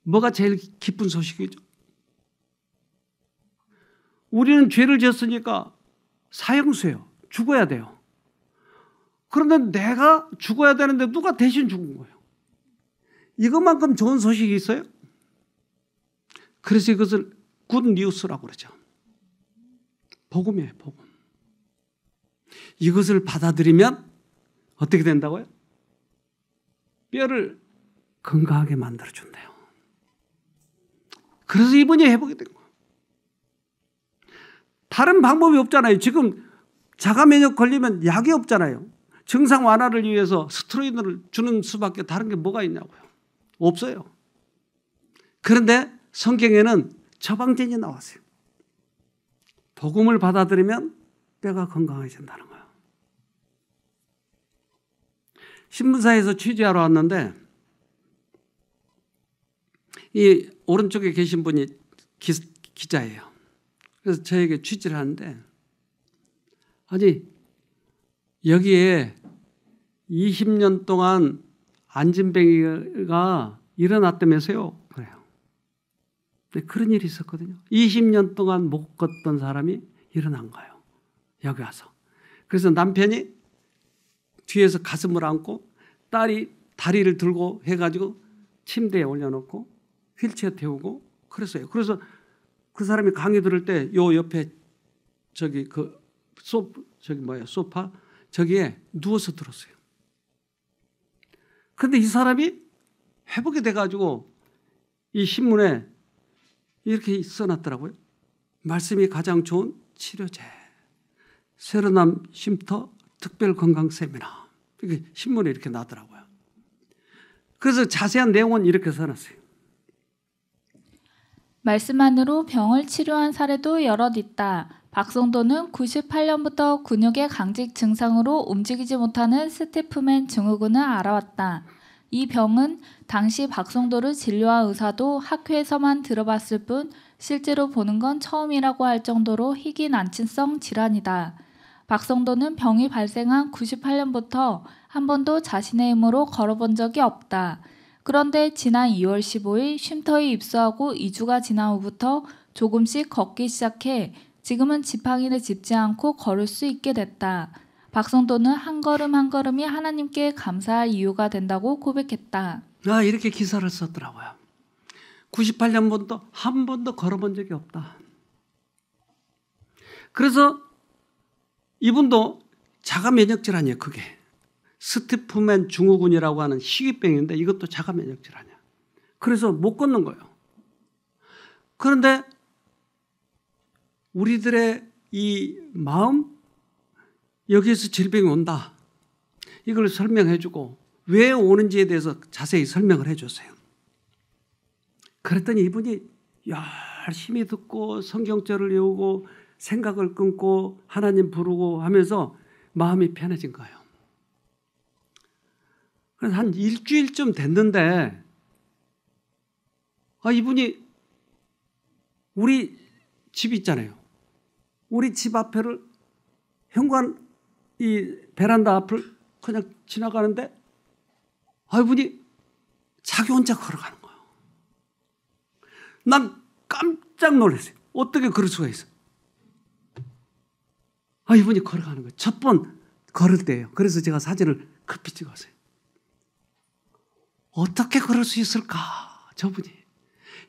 뭐가 제일 기쁜 소식이죠? 우리는 죄를 지었으니까 사형수예요. 죽어야 돼요. 그런데 내가 죽어야 되는데 누가 대신 죽은 거예요. 이것만큼 좋은 소식이 있어요? 그래서 이것을 굿 뉴스라고 그러죠. 복음이에요. 복음. 이것을 받아들이면 어떻게 된다고요? 뼈를 건강하게 만들어준대요. 그래서 이분이 회복이 된 거예요. 다른 방법이 없잖아요. 지금 자가면역 걸리면 약이 없잖아요. 증상 완화를 위해서 스테로이드를 주는 수밖에 다른 게 뭐가 있냐고요. 없어요. 그런데 성경에는 처방전이 나왔어요. 복음을 받아들이면 뼈가 건강해진다는 거예요. 신문사에서 취재하러 왔는데 이 오른쪽에 계신 분이 기자예요. 그래서 저에게 취재를 하는데 아니 여기에 20년 동안 안진뱅이가 일어났다면서요? 그래요. 네, 그런 일이 있었거든요. 20년 동안 못 걷던 사람이 일어난 거예요. 여기 와서. 그래서 남편이 뒤에서 가슴을 안고 딸이 다리를 들고 해가지고 침대에 올려놓고 휠체어 태우고 그랬어요. 그래서 그 사람이 강의 들을 때 요 옆에 저기 그 소파 저기에 누워서 들었어요. 그런데 이 사람이 회복이 돼가지고 이 신문에 이렇게 써놨더라고요. 말씀이 가장 좋은 치료제. 새로남 쉼터 특별 건강 세미나. 이게 신문에 이렇게 나더라고요. 그래서 자세한 내용은 이렇게 써놨어요. 말씀만으로 병을 치료한 사례도 여럿 있다. 박성도는 98년부터 근육의 강직 증상으로 움직이지 못하는 스티프맨 증후군을 알아왔다. 이 병은 당시 박성도를 진료한 의사도 학회에서만 들어봤을 뿐 실제로 보는 건 처음이라고 할 정도로 희귀난치성 질환이다. 박성도는 병이 발생한 98년부터 한 번도 자신의 힘으로 걸어본 적이 없다. 그런데 지난 2월 15일 쉼터에 입소하고 2주가 지난 후부터 조금씩 걷기 시작해 지금은 지팡이를 짚지 않고 걸을 수 있게 됐다. 박성도는 한 걸음 한 걸음이 하나님께 감사할 이유가 된다고 고백했다. 이렇게 기사를 썼더라고요. 98년부터 한 번도 걸어본 적이 없다. 그래서 이분도 자가 면역 질환이에요. 그게 스티프맨 증후군이라고 하는 희귀병인데 이것도 자가 면역 질환이야. 그래서 못 걷는 거예요. 그런데 우리들의 이 마음, 여기에서 질병이 온다. 이걸 설명해주고 왜 오는지에 대해서 자세히 설명을 해줬어요. 그랬더니 이분이 열심히 듣고 성경절을 외우고 생각을 끊고 하나님 부르고 하면서 마음이 편해진 거예요. 그래서 한 일주일쯤 됐는데 이분이 우리 집 있잖아요. 우리 집 앞에를 현관 이 베란다 앞을 그냥 지나가는데 이분이 자기 혼자 걸어가는 거예요. 난 깜짝 놀랐어요. 어떻게 그럴 수가 있어? 이분이 걸어가는 거예요. 첫 번 걸을 때예요. 그래서 제가 사진을 급히 찍었어요. 어떻게 걸을 수 있을까? 저분이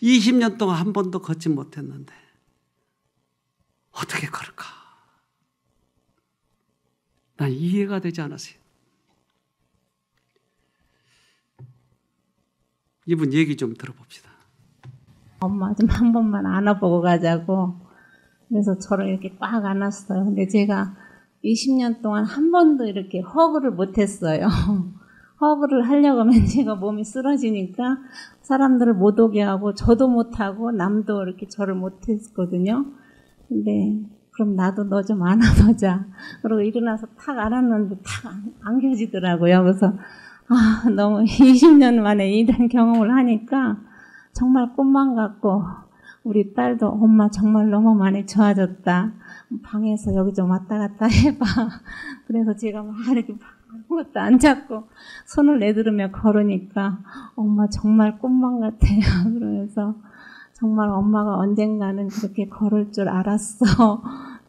20년 동안 한 번도 걷지 못했는데 어떻게 걸을까? 난 이해가 되지 않았어요. 이분 얘기 좀 들어봅시다. 엄마 좀 한 번만 안아보고 가자고. 그래서 저를 이렇게 꽉 안았어요. 근데 제가 20년 동안 한 번도 이렇게 허그를 못했어요. 허그를 하려고 하면 제가 몸이 쓰러지니까 사람들을 못 오게 하고 저도 못하고 남도 이렇게 저를 못했거든요. 근데 그럼 나도 너 좀 안아보자. 그러고 일어나서 탁 안았는데 탁 안겨지더라고요. 그래서 너무 20년 만에 이런 경험을 하니까 정말 꿈만 같고 우리 딸도 엄마 정말 너무 많이 좋아졌다. 방에서 여기 좀 왔다 갔다 해봐. 그래서 제가 막 이렇게 아무것도 안 잡고 손을 내두르며 걸으니까 엄마 정말 꿈만 같아요. 그러면서 정말 엄마가 언젠가는 그렇게 걸을 줄 알았어.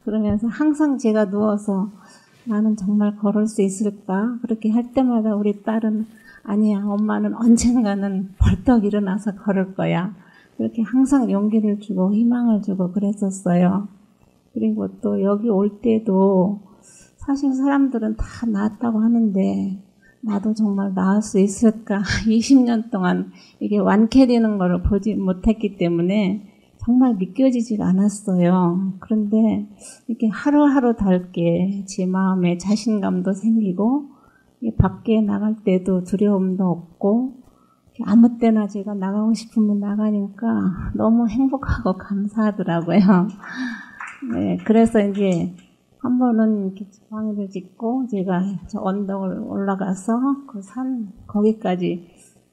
그러면서 항상 제가 누워서 나는 정말 걸을 수 있을까? 그렇게 할 때마다 우리 딸은 아니야, 엄마는 언젠가는 벌떡 일어나서 걸을 거야. 그렇게 항상 용기를 주고 희망을 주고 그랬었어요. 그리고 또 여기 올 때도 사실 사람들은 다 나았다고 하는데 나도 정말 나을 수 있을까? 20년 동안 이게 완쾌되는 걸 보지 못했기 때문에 정말 믿겨지지가 않았어요. 그런데 이렇게 하루하루 다르게 제 마음에 자신감도 생기고 밖에 나갈 때도 두려움도 없고 아무 때나 제가 나가고 싶으면 나가니까 너무 행복하고 감사하더라고요. 네, 그래서 이제 한 번은 이렇게 지팡이를 짚고 제가 저 언덕을 올라가서 그 산 거기까지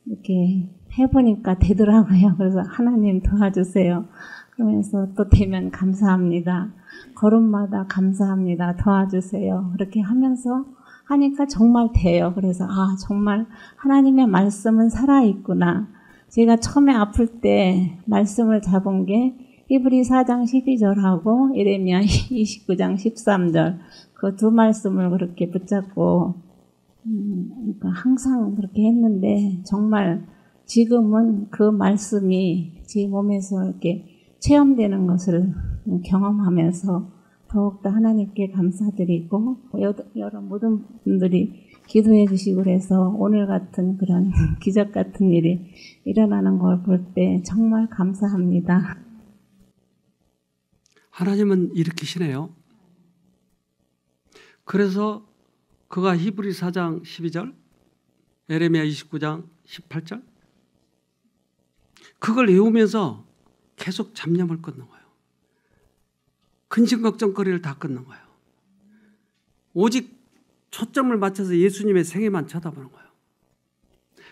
이렇게 해보니까 되더라고요. 그래서 하나님 도와주세요. 그러면서 또 되면 감사합니다. 걸음마다 감사합니다. 도와주세요. 그렇게 하면서 하니까 정말 돼요. 그래서 정말 하나님의 말씀은 살아있구나. 제가 처음에 아플 때 말씀을 잡은 게 히브리 4장 12절하고 예레미야 29장 13절 그 두 말씀을 그렇게 붙잡고 그러니까 항상 그렇게 했는데 정말 지금은 그 말씀이 제 몸에서 이렇게 체험되는 것을 경험하면서 더욱더 하나님께 감사드리고 여러 모든 분들이 기도해 주시고 그래서 오늘 같은 그런 기적 같은 일이 일어나는 걸 볼 때 정말 감사합니다. 하나님은 일으키시네요. 그래서 그가 히브리 4장 12절, 예레미야 29장 18절 그걸 외우면서 계속 잡념을 끊는 거예요. 근심 걱정거리를 다 끊는 거예요. 오직 초점을 맞춰서 예수님의 생애만 쳐다보는 거예요.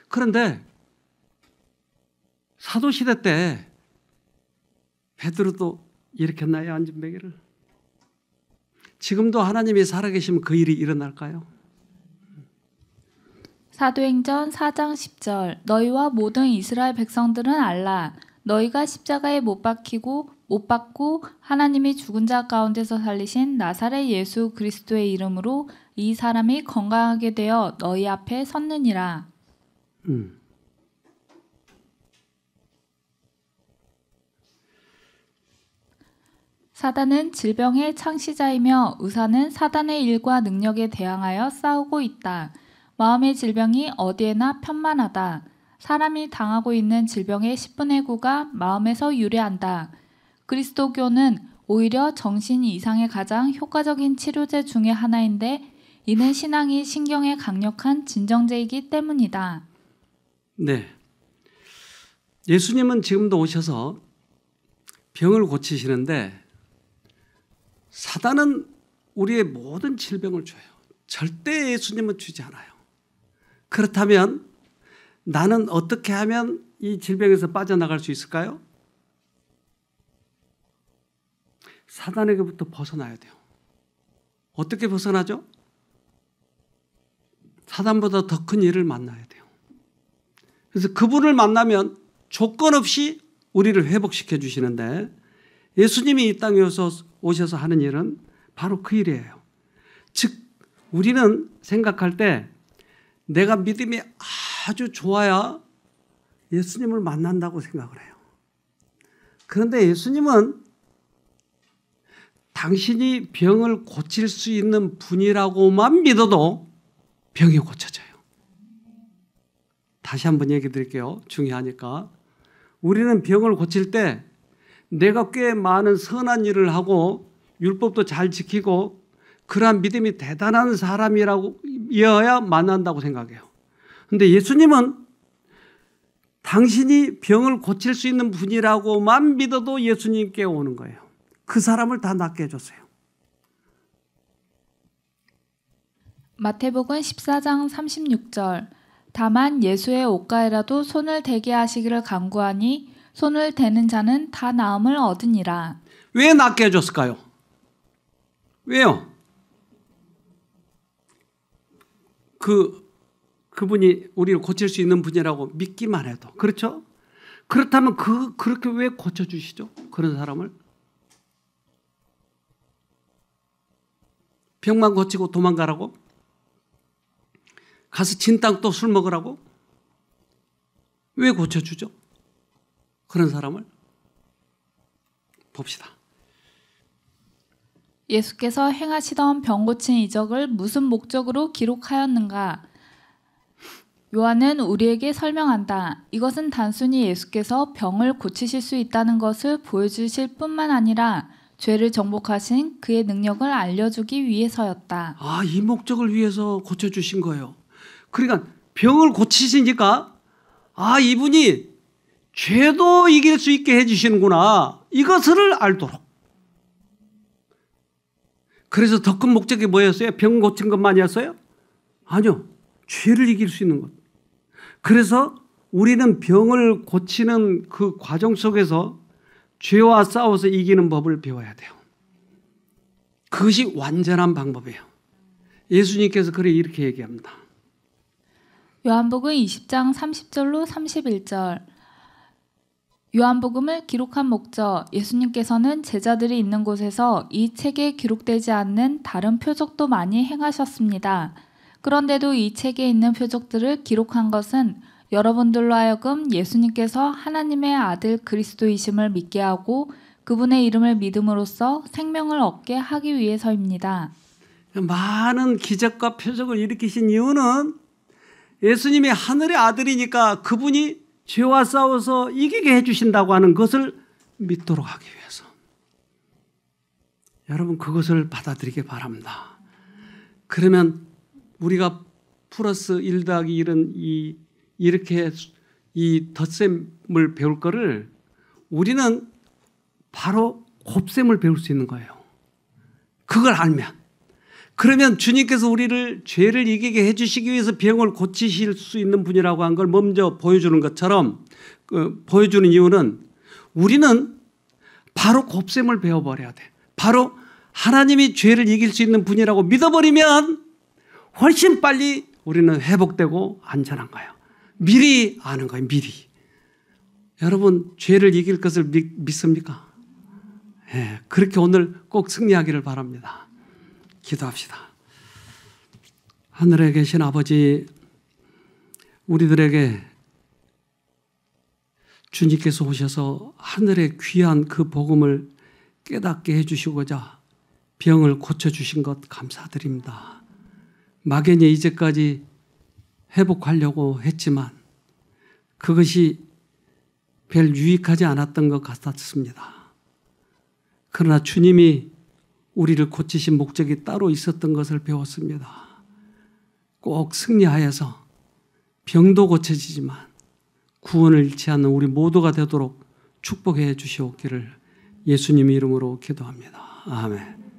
그런데 사도시대 때 베드로도 일으켰나요? 안진뱅이를? 지금도 하나님이 살아계시면 그 일이 일어날까요? 사도행전 4장 10절 너희와 모든 이스라엘 백성들은 알라 너희가 십자가에 못 박고 하나님이 죽은 자 가운데서 살리신 나사렛 예수 그리스도의 이름으로 이 사람이 건강하게 되어 너희 앞에 섰느니라. 사단은 질병의 창시자이며 의사는 사단의 일과 능력에 대항하여 싸우고 있다. 마음의 질병이 어디에나 편만하다. 사람이 당하고 있는 질병의 10분의 9가 마음에서 유래한다. 그리스도교는 오히려 정신 이상의 가장 효과적인 치료제 중의 하나인데 이는 신앙이 신경에 강력한 진정제이기 때문이다. 네, 예수님은 지금도 오셔서 병을 고치시는데 사단은 우리의 모든 질병을 줘요. 절대 예수님은 주지 않아요. 그렇다면 나는 어떻게 하면 이 질병에서 빠져나갈 수 있을까요? 사단에게부터 벗어나야 돼요. 어떻게 벗어나죠? 사단보다 더 큰 일을 만나야 돼요. 그래서 그분을 만나면 조건 없이 우리를 회복시켜 주시는데 예수님이 이 땅에 오셔서 하는 일은 바로 그 일이에요. 즉 우리는 생각할 때 내가 믿음이 아주 좋아야 예수님을 만난다고 생각을 해요. 그런데 예수님은 당신이 병을 고칠 수 있는 분이라고만 믿어도 병이 고쳐져요. 다시 한번 얘기 드릴게요. 중요하니까. 우리는 병을 고칠 때 내가 꽤 많은 선한 일을 하고 율법도 잘 지키고 그러한 믿음이 대단한 사람이어야 만난다고 생각해요. 그런데 예수님은 당신이 병을 고칠 수 있는 분이라고만 믿어도 예수님께 오는 거예요. 그 사람을 다 낫게 해줬어요. 마태복음 14장 36절 다만 예수의 옷가에라도 손을 대게 하시기를 간구하니 손을 대는 자는 다 나음을 얻으니라. 왜 낫게 해줬을까요? 왜요? 그분이 우리를 고칠 수 있는 분이라고 믿기만 해도. 그렇죠? 그렇다면 그렇게 왜 고쳐주시죠? 그런 사람을? 병만 고치고 도망가라고? 가서 진땅 또 술 먹으라고? 왜 고쳐주죠? 그런 사람을? 봅시다. 예수께서 행하시던 병 고친 이적을 무슨 목적으로 기록하였는가? 요한은 우리에게 설명한다. 이것은 단순히 예수께서 병을 고치실 수 있다는 것을 보여주실 뿐만 아니라 죄를 정복하신 그의 능력을 알려주기 위해서였다. 이 목적을 위해서 고쳐주신 거예요. 그러니까 병을 고치시니까 아, 이분이 죄도 이길 수 있게 해주시는구나. 이것을 알도록. 그래서 더 큰 목적이 뭐였어요? 병 고친 것만이었어요? 아니요. 죄를 이길 수 있는 것. 그래서 우리는 병을 고치는 그 과정 속에서 죄와 싸워서 이기는 법을 배워야 돼요. 그것이 완전한 방법이에요. 예수님께서 그래 이렇게 얘기합니다. 요한복음 20장 30절로 31절. 요한복음을 기록한 목적, 예수님께서는 제자들이 있는 곳에서 이 책에 기록되지 않는 다른 표적도 많이 행하셨습니다. 그런데도 이 책에 있는 표적들을 기록한 것은 여러분들로 하여금 예수님께서 하나님의 아들 그리스도이심을 믿게 하고 그분의 이름을 믿음으로써 생명을 얻게 하기 위해서입니다. 많은 기적과 표적을 일으키신 이유는 예수님이 하늘의 아들이니까 그분이 죄와 싸워서 이기게 해주신다고 하는 것을 믿도록 하기 위해서. 여러분 그것을 받아들이기 바랍니다. 그러면 우리가 플러스 1 더하기 1은 이렇게 이 덧셈을 배울 거를 우리는 바로 곱셈을 배울 수 있는 거예요. 그걸 알면. 그러면 주님께서 우리를 죄를 이기게 해주시기 위해서 병을 고치실 수 있는 분이라고 한 걸 먼저 보여주는 것처럼 보여주는 이유는 우리는 바로 곱셈을 배워버려야 돼. 바로 하나님이 죄를 이길 수 있는 분이라고 믿어버리면 훨씬 빨리 우리는 회복되고 안전한 거예요. 미리 아는 거예요. 미리. 여러분 죄를 이길 것을 믿습니까? 네, 그렇게 오늘 꼭 승리하기를 바랍니다. 기도합시다. 하늘에 계신 아버지, 우리들에게 주님께서 오셔서 하늘의 귀한 그 복음을 깨닫게 해주시고자 병을 고쳐주신 것 감사드립니다. 막연히 이제까지 회복하려고 했지만 그것이 별 유익하지 않았던 것 같았습니다. 그러나 주님이 우리를 고치신 목적이 따로 있었던 것을 배웠습니다. 꼭 승리하여서 병도 고쳐지지만 구원을 잃지 않는 우리 모두가 되도록 축복해 주시옵기를 예수님 이름으로 기도합니다. 아멘.